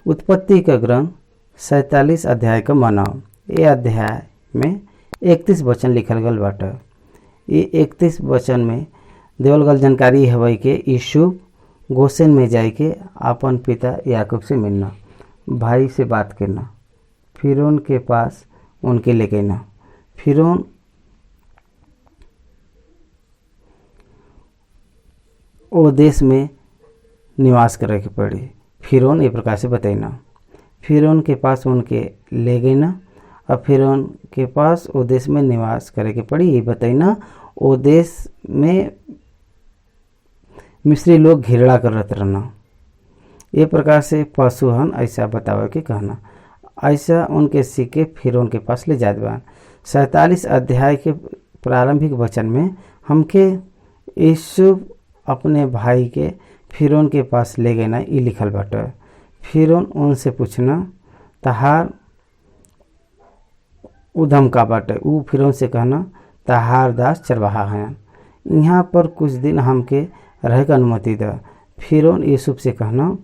उत्पत्ति का ग्रंथ 47 अध्याय का मनाव। ये अध्याय में 31 वचन लिखल गल बाटे। ये 31 वचन में देवल गल जानकारी हवई के यीशु गोसेन में जाए के अपन पिता याकूब से मिलना, भाई से बात करना, फिरौन के पास उनके ले गईना। फिरौन वो देश में निवास करे के पड़ी। फिरौन ये प्रकार से बताइना, फिरौन के पास उनके ले गई ना। अब फिरौन के पास वो देश में निवास करे के पड़ी, ये बताइना। वो देश में मिस्री लोग घिरड़ा करत रहना। ये प्रकार से पशुहन ऐसा बतावे के कहना, ऐसा उनके सिक्के फिरौन के पास ले जात बा। 47 अध्याय के प्रारंभिक वचन में हमके यीशु अपने भाई के फिरौन के पास ले गए ना, ये लिखल बाटे। फिरौन उनसे पूछना, तहार उधम का बाटे। ऊ फिरौन से कहना, तहार दास चरवाहा हैं, यहाँ पर कुछ दिन हमके रह के अनुमति द। फिरौन यूसुफ से कहना,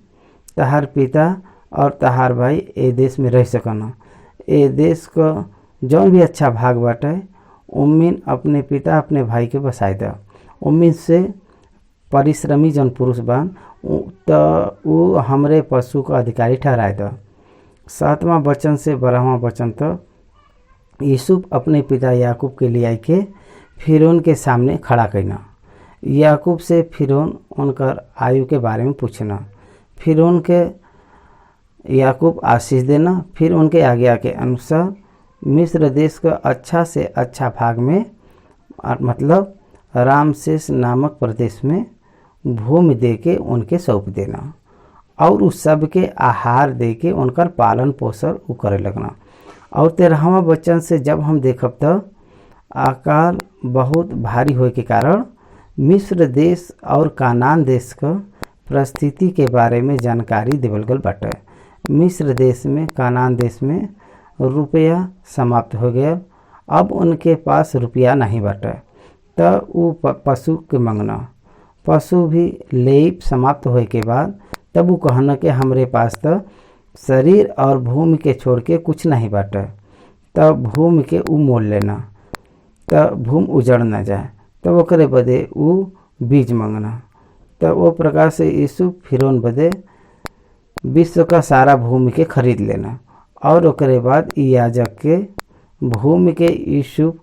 तहार पिता और तहार भाई ए देश में रह सकना। ए देश का जौन भी अच्छा भाग बाटे उम्मीन अपने पिता अपने भाई के बसाए द। उम्मीन से परिश्रमी जन पुरुष बान तो वो हमरे पशु का अधिकारी ठहराए द। 7वां वचन से 12वां वचन तक यूसुफ अपने पिता याकूब के लिए आई के फिरौन के सामने खड़ा करना। याकूब से फिरौन उनकर आयु के बारे में पूछना, फिरौन के याकूब आशीष देना। फिर उनके आज्ञा के अनुसार मिस्र देश का अच्छा से अच्छा भाग में मतलब रामसेस नामक प्रदेश में भूमि दे के उनके सौंप देना और उस सब के आहार दे के उनकर पालन पोषण करे लगना। और 13वां वचन से जब हम देखब तो अकाल बहुत भारी होए के कारण मिस्र देश और कानान देश का परिस्थिति के बारे में जानकारी देवल गल बाटे। मिस्र देश में कानान देश में रुपया समाप्त हो गया, अब उनके पास रुपया नहीं बाटे। तो वो पशु के मंगना, पशु भी लेप समाप्त होए के बाद तब वो कहना कि हमरे पास तो शरीर और भूमि के छोड़ के कुछ नहीं बाटे। तब भूमि के ऊ मोल लेना, तब भूमि उजड़ न जाए, तब ओकरे बदे ऊ बीज मंगना। तब वो प्रकार से यीशु फिरौन बदे विश्व का सारा भूमि के खरीद लेना और ओकरे बाद याजक के भूमि के यीशु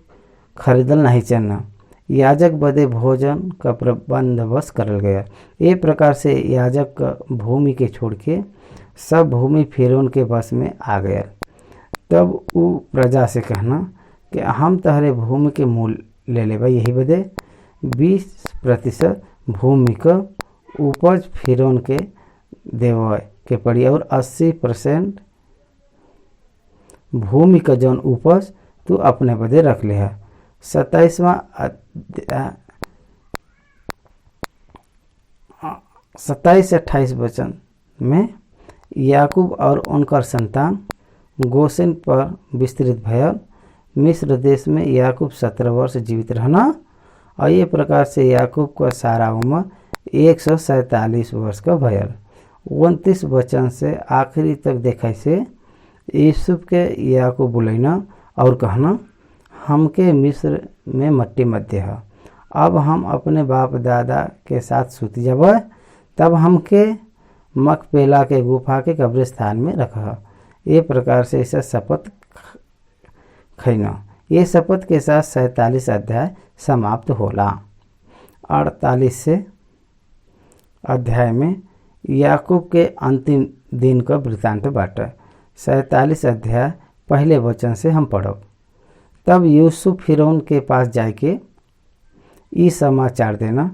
खरीदल नहीं चलना। याजक बदे भोजन का बंदोबस्त करल गया। ये प्रकार से याजक का भूमि के छोड़ के सब भूमि फिरौन के बस में आ गया। तब वो प्रजा से कहना कि हम तहरे भूमि के मूल ले लेबा, यही बदे 20% भूमि का उपज फिरौन के देवे के पड़ी और 80% भूमि का जौन उपज तू अपने बदे रख ले है। 27वां 27 से 28 वचन में याकूब और उनकर संतान गोसेन पर विस्तृत भयल। मिस्र देश में याकूब 17 वर्ष जीवित रहना और ये प्रकार से याकूब का सारा उम्र 147 वर्ष का भयल। 29 वचन से आखिरी तक देखा से यूसुफ के याकूब बुलैना और कहना, हमके मिस्र में मट्टी मध्य है, अब हम अपने बाप दादा के साथ सूती जब, तब हमके मकपेला के गुफा के कब्रिस्तान में रखा। ये प्रकार से इसे शपथ खैना। ये शपथ के साथ 47 अध्याय समाप्त होला। 48 से अध्याय में याकूब के अंतिम दिन का वृत्तांत बाटे। 47 अध्याय पहले वचन से हम पढ़ब। तब यूसुफ फिरौन के पास जाके ई समाचार देना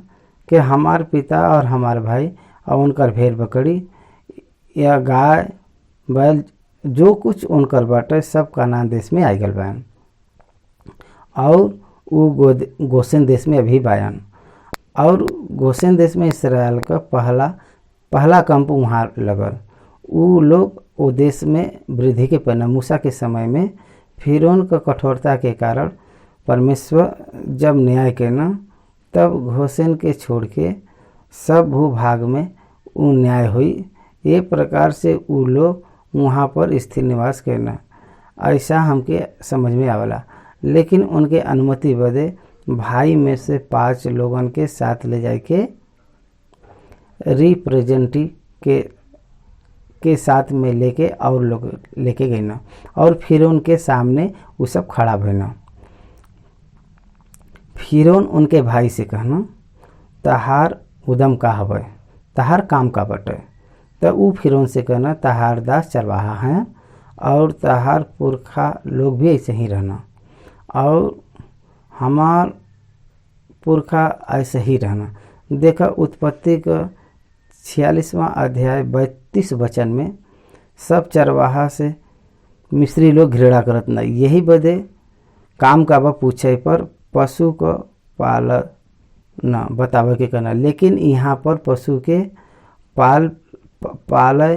कि हमार पिता और हमार भाई और उनकर भेड़ बकरी या गाय बैल जो कुछ उनकर बाटे सब कानान देश में आई गल बयान और वो गोसेन देश में अभी बयान। और गोसेन देश में इसराइल का पहला कंप वहाँ लगल। वो लोग वो देश में वृद्धि के परिणाम मूसा के समय में फिरौन का कठोरता के कारण परमेश्वर जब न्याय करना तब गोसेन के छोड़ के सब भूभाग में वो न्याय हुई। ये प्रकार से उ लोग वहाँ पर स्थिर निवास करना, ऐसा हमके समझ में आवेला। लेकिन उनके अनुमति बदे भाई में से 5 लोगन के साथ ले जाए के रिप्रेजेंटेटिव के साथ में लेके और लोग लेके गए ना, और फिर उनके सामने वो सब खड़ा भइना। फिर उनके भाई से कहना, तहार उदम का हवे, तहार काम का बटे। तो ऊ फिर से कहना, तहार दास चरवाहा हैं और तहार पुरखा लोग भी ऐसे ही रहना, और हमार पुरखा ऐसे ही रहना। देखा उत्पत्ति का 46वां अध्याय 32 वचन में, सब चरवाहा से मिस्री लोग घृणा करत न, यही बदे काम का बा पूछे पर पशु को पाल न बतावे के कहना। लेकिन यहाँ पर पशु के पाले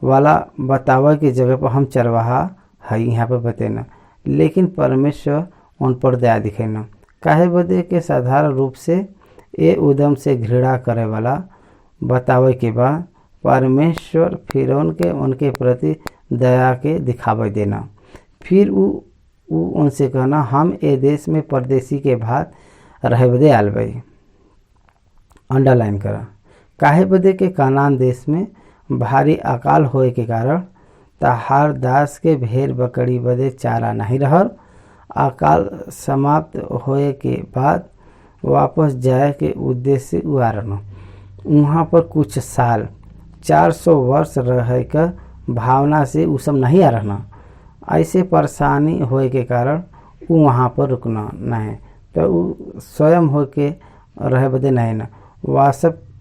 वाला बतावे के जगह पर हम चरवाहा है यहाँ पर बतेना। लेकिन परमेश्वर उन पर दया दिखेना, काहे बदे के साधारण रूप से ये उदम से घृणा करे वाला बतावे के बाद परमेश्वर फिर उनके प्रति दया के दिखावे देना। फिर उ उनसे कहना, हम ए देश में परदेसी के भात रहे बदे आल बई। अंडरलाइन करा, काहे बदे के कानान देश में भारी अकाल होए के कारण तहार दास के भेड़ बकरी बदे चारा नहीं रहल। अकाल समाप्त होए के बाद वापस जाए के उद्देश्य उआरन वहाँ पर कुछ साल 400 वर्ष रहे का भावना से उ सब नहीं आ रहना। ऐसे परेशानी होए के कारण उ वहाँ पर रुकना नहीं, तो उ स्वयं हो के रहे बदे नहीं ना,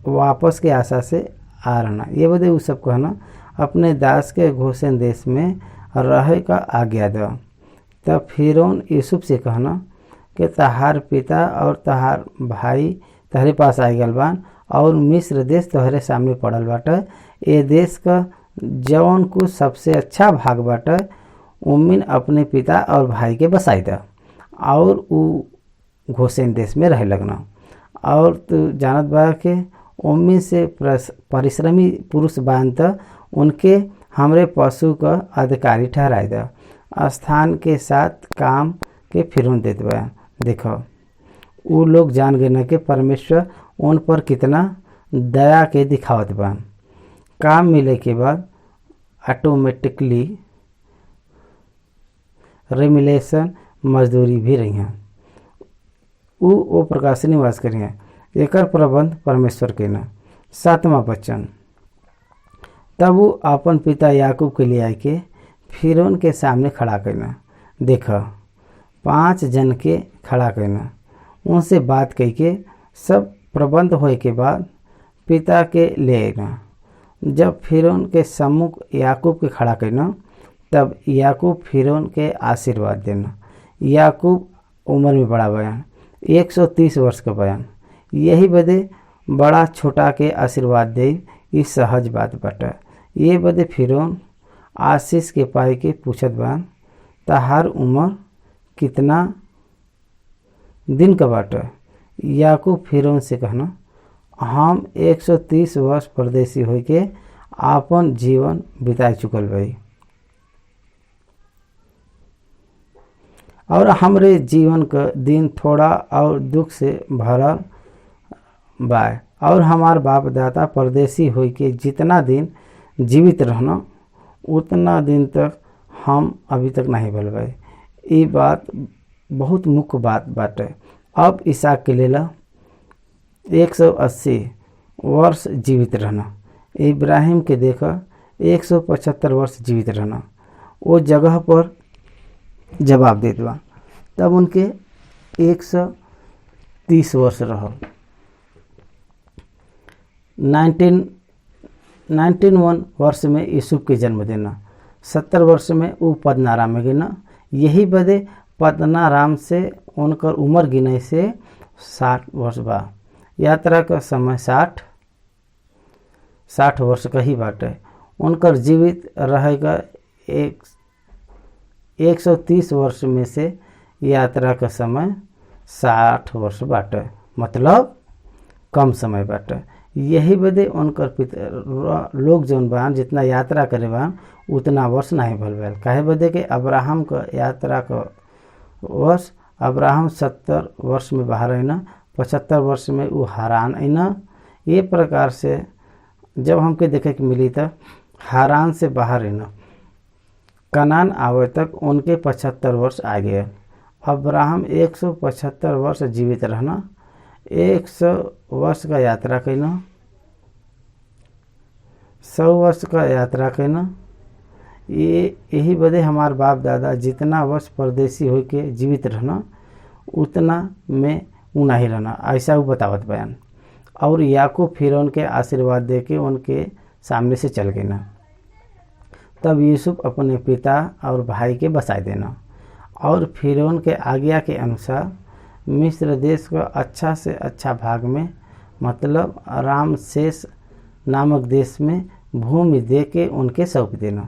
वापस के आशा से आ रहना। ये बदे उ सब कहना, अपने दास के घोषण देश में रहे का आज्ञा दो। तब फिरौन यूसुफ से कहना कि तहार पिता और तहार भाई तहरे पास आई गल बान, और मिस्र देश तोहरे सामने पड़ल बाटे। ये देश का जौन कुछ सबसे अच्छा भाग बाटे उमिन अपने पिता और भाई के बसाई दा, और उ घोषण देश में रहे लगना। और तू जानत बा के उमिन से परिश्रमी पुरुष बान त उनके हमरे पशु का अधिकारी ठहराई दा, स्थान के साथ काम के फिरौन देत बा। देखो उ लोग जान गए न कि परमेश्वर उन पर कितना दया के दिखावत बा। काम मिले के बाद ऑटोमेटिकली रेमिलेशन मजदूरी भी रही हैं, वो प्रकार से निवास करी हैं। एकर प्रबंध परमेश्वर के न। 7वां वचन, तब वो अपन पिता याकूब के लिए आए के फिरौन के सामने खड़ा करना। देखा 5 जन के खड़ा करना, उनसे बात कही के सब प्रबंध होए के बाद पिता के ले आना। जब फिरौन के सम्मुख याकूब के खड़ा करना, तब याकूब फिरौन के आशीर्वाद देना। याकूब उम्र में बड़ा बयान 130 वर्ष का बयान, यही बदे बड़ा छोटा के आशीर्वाद दे ई सहज बात बाटे। ये बदे फिरौन आशीष के पाई के पूछत बान, तहार उम्र कितना दिन का बाटे। याकूब फिरौन से कहना, हम 130 वर्ष परदेसी होई के आपन जीवन बिता चुकल बई, और हमरे जीवन का दिन थोड़ा और दुख से भरल बा, और हमार बाप दादा परदेसी होई के जितना दिन जीवित रहना उतना दिन तक हम अभी तक नहीं भल गए। ये बात बहुत मुख्य बात बाटे। अब इसहाक के लेला 180 वर्ष जीवित रहना। इब्राहिम के देखा 175 वर्ष जीवित रहना। वो जगह पर जवाब देत बा, तब उनके 130 वर्ष रहा। 91 वर्ष में यूसुफ के जन्म देना। 70 वर्ष में वो पद्नाराम में गिना। यही बदे पद्नाराम से उनकर उम्र गिने से 60 वर्ष बा। यात्रा का समय 60 वर्ष का ही बाटे। उनकर जीवित रहेगा 130 वर्ष में से यात्रा का समय 60 वर्ष बाटे, मतलब कम समय बाटे। यही बदे उनकर पिता लोग जौन बान जितना यात्रा करे बान उतना वर्ष नहीं भल। काहे बदे के अब्राहम का यात्रा का वर्ष, अब्राहम 70 वर्ष में बाहर आईना, 75 वर्ष में वो हारान आईना। ये प्रकार से जब हमके देखे के मिली था हारान से बाहर आईना कनान आवे तक उनके 75 वर्ष आ गए। अब्राहम 175 वर्ष जीवित रहना, 100 वर्ष का यात्रा करना, 100 वर्ष का यात्रा करना। ये यही बदे हमार बाप दादा जितना वर्ष परदेसी हो के जीवित रहना उतना में उना ही रहना, ऐसा वो बतावत बयान। और याकूब फिर उनके आशीर्वाद दे के उनके सामने से चल गए ना। तब यूसुफ अपने पिता और भाई के बसाए देना और फिरौन के आज्ञा के अनुसार मिस्र देश का अच्छा से अच्छा भाग में मतलब रामसेस नामक देश में भूमि दे के उनके सौंप देना।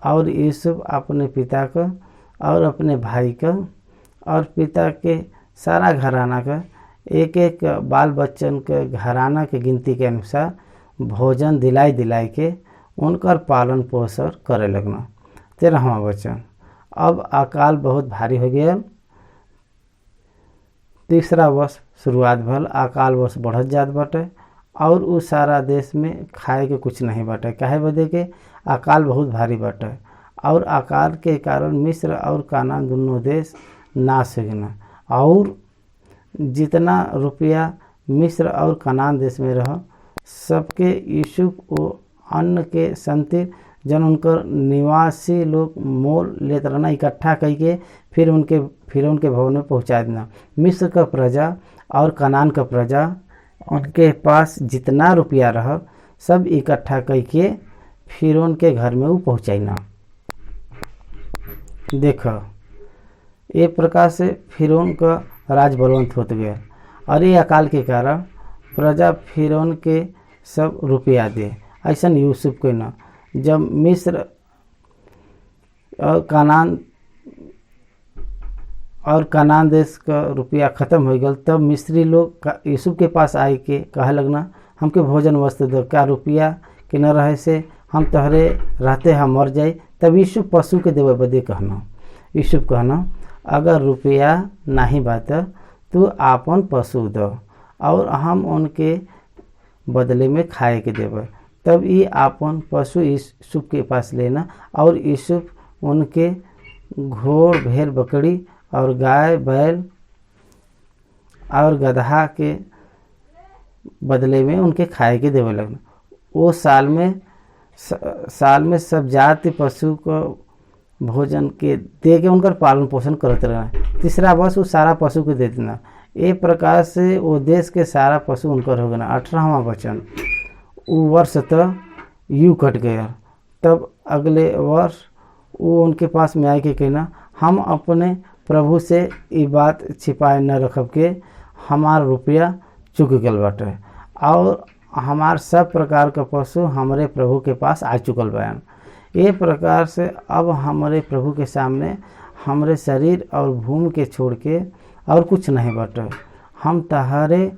और यूसुफ अपने पिता का और अपने भाई का और पिता के सारा घराना का एक एक बाल बच्चन के घराना के गिनती के अनुसार भोजन दिलाई दिलाई के उनकर पालन पोषण करे लगना। 13वां वचन, अब अकाल बहुत भारी हो गया। 3रा वर्ष शुरुआत भल, अकाल वर्ष बढ़त जात बाटे और उस सारा देश में खाए के कुछ नहीं बाटे। काहे बदे के अकाल बहुत भारी बाटे और अकाल के कारण मिस्र और कानान दोनों देश नाश हो गए। और जितना रुपया मिस्र और कनान देश में रह सबके यूसुफ वो अन्न के संतिर जन उनकर निवासी लोग मोल लेत रहना इकट्ठा करके फिर उनके भवन में पहुंचा देना। मिस्र का प्रजा और कनान का प्रजा उनके पास जितना रुपया रह सब इकट्ठा करके फिर उनके घर में वो पहुँचाइना। देखो ये प्रकार से फिरौन का राज बलवंत होते गया और ये अकाल के कारण प्रजा फिरौन के सब रुपया दे। ऐसा यूसुफ के न जब मिस्र और कनान देश का रुपया ख़त्म हो गया तब मिस्री लोग यूसुफ के पास आए के कहे लगना हमके भोजन वस्त्र दो, क्या रुपया के न रहे से हम तहरे रहते हम मर जाए। तब यूसुफ पशु के देवे बदे कहना, यूसुफ कहना अगर रुपया नहीं बात तो आपन पशु दो और हम उनके बदले में खाए के देवे। तब ये आपन पशु यूसुफ के पास लेना और यूसुफ उनके घोड़ भेड़ बकरी और गाय बैल और गधा के बदले में उनके खाए के देवे लगना। वो साल में सब जाति पशु को भोजन के दे के उनका पालन पोषण करते रहना। 3रा वर्ष वो सारा पशु को दे देना। एक प्रकार से वो देश के सारा पशु उनकर हो गया। 18वां वचन, वो वर्ष तो यूँ कट गया। तब अगले वर्ष वो उनके पास में आए के कहना हम अपने प्रभु से ये बात छिपाए न रखब के हमार रुपया चुक गल बाटे और हमार सब प्रकार का पशु हमारे प्रभु के पास आ चुकल बयान। ये प्रकार से अब हमारे प्रभु के सामने हमारे शरीर और भूमि के छोड़ के और कुछ नहीं बाटे। हम तहारे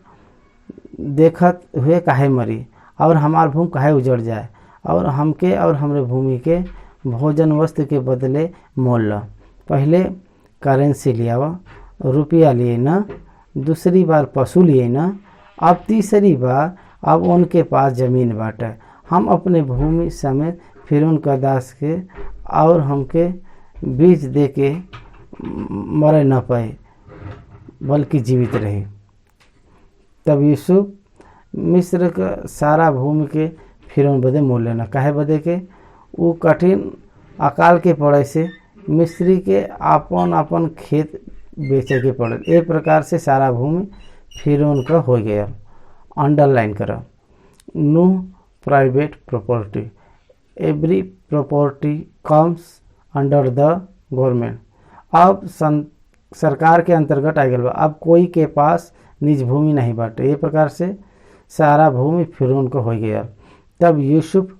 देखत हुए काहे मरी और हमार भूमि काहे उजड़ जाए और हमके और हमारे भूमि के भोजन वस्त्र के बदले मोल ला। पहले करेंसी लियावा, रुपया लिए ना, दूसरी बार पशु लिए ना, अब तीसरी बार अब उनके पास ज़मीन बाटे। हम अपने भूमि समेत फिर उनका दास के और हमके बीज दे के मरे न पाए बल्कि जीवित रहे। तब यूसुफ मिस्र का सारा भूमि के फिरौन बदे मोल लेना। काहे बदे के वो कठिन अकाल के पड़े से मिस्री के अपन खेत बेचे के पड़े। एक प्रकार से सारा भूमि फिरौन का हो गया। अंडरलाइन करा, no private property, every property comes under the government. अब सरकार के अंतर्गत आ गया। अब कोई के पास निज भूमि नहीं बाटे। ये प्रकार से सारा भूमि फिरौन को हो गया। तब यूसुफ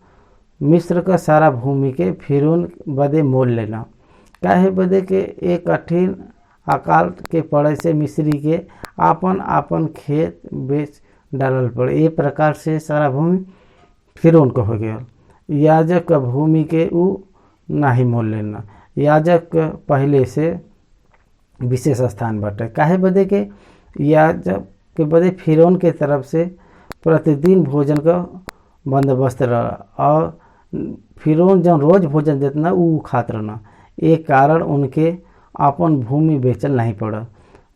मिस्र का सारा भूमि के फिरौन बदे मोल लेना। काहे बदे के एक कठिन अकाल के पड़े से मिस्री के आपन खेत बेच डालल पड़े। ये प्रकार से सारा भूमि फिरौन को हो गया। याजक का भूमि के ऊ नाही मोल लेना। याजक के पहले से विशेष स्थान बाटे। काहे बदे के याजक के बदे फिरौन के तरफ से प्रतिदिन भोजन का बंदोबस्त रहा और फिरौन जब रोज भोजन देतना ऊ खात रहना। एक कारण उनके अपन भूमि बेचल नहीं पड़ा।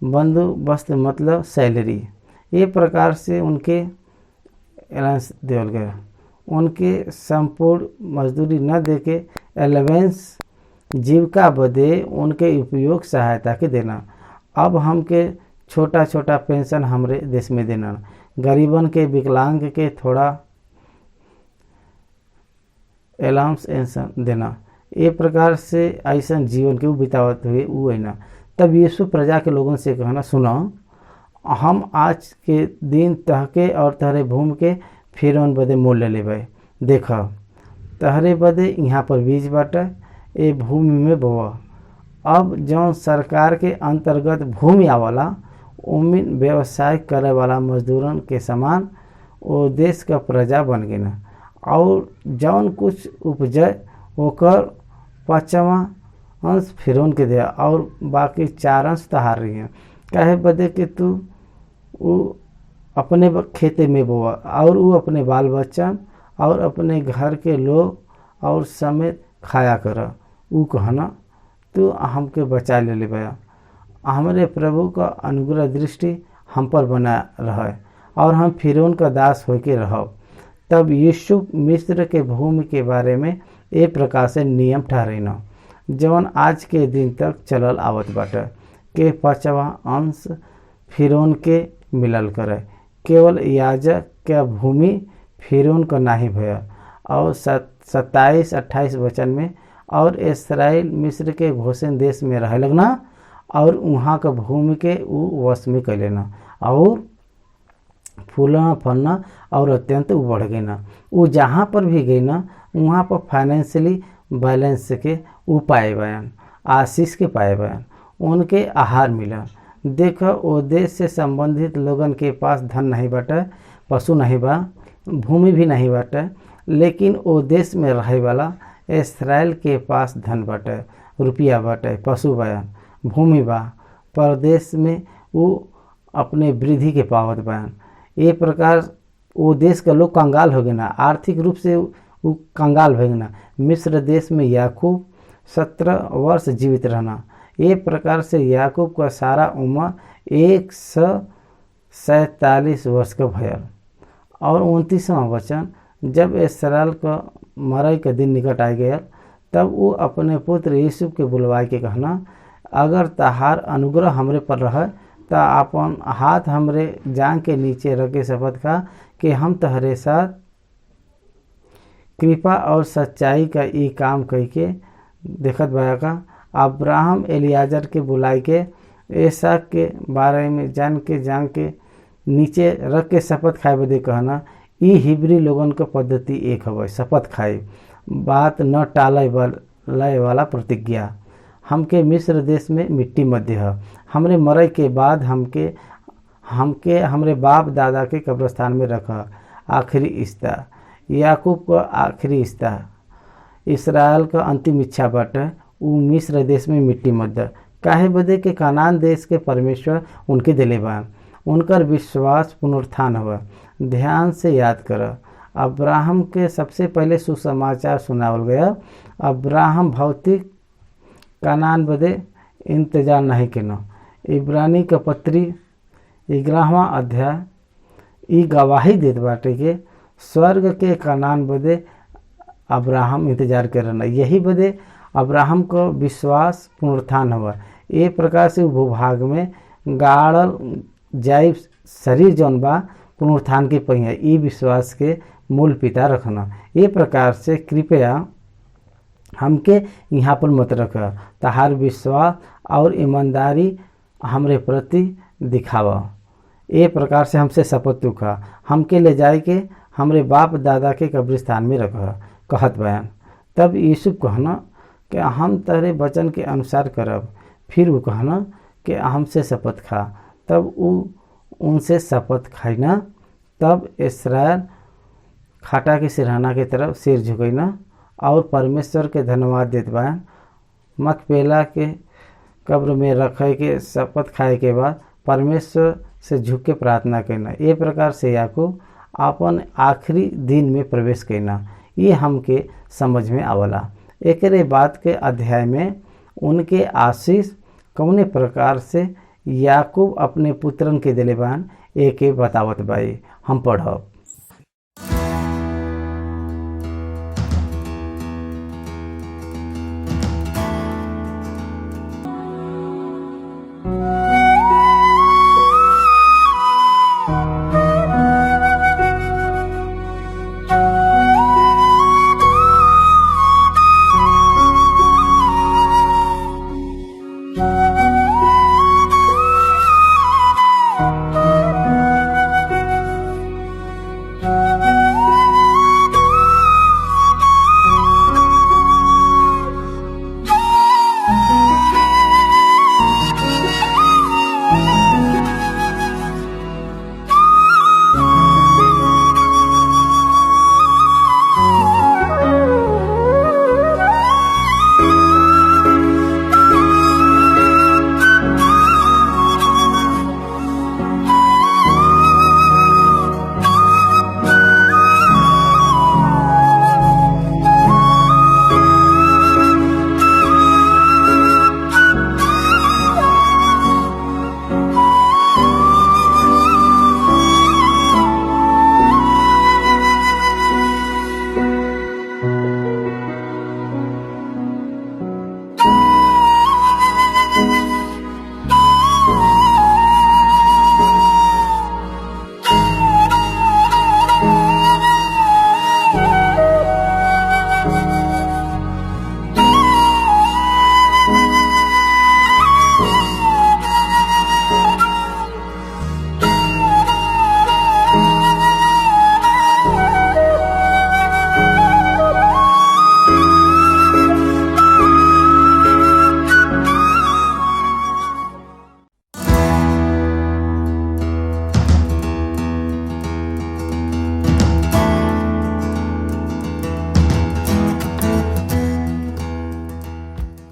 बंदोबस्त मतलब सैलरी। ये प्रकार से उनके अलाउंस देवल गया। उनके संपूर्ण मजदूरी न देके अलावेंस जीविका बदे उनके उपयोग सहायता के देना। अब हमके छोटा छोटा पेंशन हमरे देश में देना। गरीबन के विकलांग के थोड़ा अलाउंस देना। ये प्रकार से ऐसा जीवन के बितावत हुए वो है ना। तब यीशु प्रजा के लोगों से कहना, सुनो, हम आज के दिन तहके और तहरे भूमि के फिरौन बदे मोल ले लेबै। देख, तहरे बदे यहाँ पर बीज बाटे, ए भूमि में बोआ। अब जौन सरकार के अंतर्गत भूमि आवला उमिन व्यवसाय करे वाला मजदूरन के समान वो देश का प्रजा बन गए ना। और जौन कुछ उपजे ओकर 5वां अंश फिरौन के दिया और बाकी 4 अंश तहार रही हैं। काहे बदे कि तू वो अपने खेते में बोआ और वो अपने बाल बच्चा और अपने घर के लोग और समेत खाया कर। ऊ कहना, तू हमके बचा ले भैया। हमारे प्रभु का अनुग्रह दृष्टि हम पर बना रहे और हम फिरौन का दास होके रहो। तब यीशु मिस्र के भूमि के बारे में एक प्रकार से नियम ठहराइना जवन आज के दिन तक चलल आवत बाटे के 5वां अंश फिरौन के मिलल करे। केवल याजक के भूमि फिरौन का नहीं भया। और 27-28 वचन में, और इस्राएल मिस्र के घोषण देश में रह लगना और वहाँ का भूमि के ऊ वश में कर लेना और फूलना फलना और अत्यंत बढ़ गई ना। वो जहाँ पर भी गई ना वहाँ पर फाइनेंशियली बैलेंस के उपाय बयान, आशीष के पाए बयान, उनके आहार मिला। देखो, वो देश से संबंधित लोगन के पास धन नहीं बाटे, पशु नहीं बा, भूमि भी नहीं बाटे, लेकिन वो देश में रहे वाला इस्राएल के पास धन बाटे, रुपया बाटे, पशु बयान, भूमि बा। परदेश में वो अपने वृद्धि के पावत बयान। ये प्रकार वो देश का लोग कंगाल हो गए ना, आर्थिक रूप से वो कंगाल हो गए ना। मिस्र देश में याकूब 17 वर्ष जीवित रहना। ये प्रकार से याकूब का सारा उम्र 147 वर्ष का भयल। और 29वां वचन, जब इस्राएल का मरई का दिन निकट आ गया तब वो अपने पुत्र यूसुफ के बुलवाए के कहना, अगर तहार अनुग्रह हमरे पर रहे तो अपन हाथ हमरे जांग के नीचे रखे शपथ खा कि हम तहरे साथ कृपा और सच्चाई का ये काम कह के देखत बया का। अब्राहम एलियाजर के बुलाई के ऐसा के बारे में जान के नीचे रख के शपथ खाए बदे कहना। ई हिब्री लोगन का पद्धति एक हवे, शपथ खाए, बात न टाले वाला प्रतिज्ञा। हमके मिस्र देश में मिट्टी मध्य है, हमरे मरई के बाद हमके हमरे बाप दादा के कब्रिस्तान में रखा। आखिरी इस्ता याकूब का आखिरी इस्ता इसराइल का अंतिम इच्छा बाटे ऊ मिस्र देश में मिट्टी मध्य। काहे बदे के कनान देश के परमेश्वर उनके दिले बा, उनकर विश्वास पुनरुत्थान हुआ। ध्यान से याद कर, अब्राहम के सबसे पहले सुसमाचार सुनावल गया। अब्राहम भौतिक कनान बदे इंतजार नहीं केनो। इब्रानी का पत्री 11वां अध्याय ई गवाही देत बाटे के स्वर्ग के कनान बदे अब्राहम इंतजार करना। यही बदे अब्राहम को विश्वास पुनरुत्थान हुआ। एक प्रकार से भूभाग में गाड़ल जाय शरीर जौन बा पुनरुत्थान के पहिया ई विश्वास के मूल पिता रखना। ये प्रकार से कृपया हमके यहाँ पर मत रख, तहार विश्वास और ईमानदारी हमरे प्रति दिखावा। ए प्रकार से हमसे शपथ तू खा, हमके ले जाए के हमरे बाप दादा के कब्रिस्तान में रख कहत बयान। तब यूसुफ कहना कि हम तेरे वचन के अनुसार करब। फिर वो कहना कि हमसे शपथ खा। तब वो उनसे शपथ खाइना तब इसराइल खाटा के सिरहाना की तरफ सिर झुकैना और परमेश्वर के धन्यवाद देत बा। मकपेला के कब्र में रखे के शपथ खाए के बाद परमेश्वर से झुक के प्रार्थना करना। ये प्रकार से याकूब अपन आखिरी दिन में प्रवेश करना, ये हमके समझ में आवला। एकरे बाद के अध्याय में उनके आशीष कौने प्रकार से याकूब अपने पुत्रन के दिले बान एके बतावत बाई। हम पढ़ब।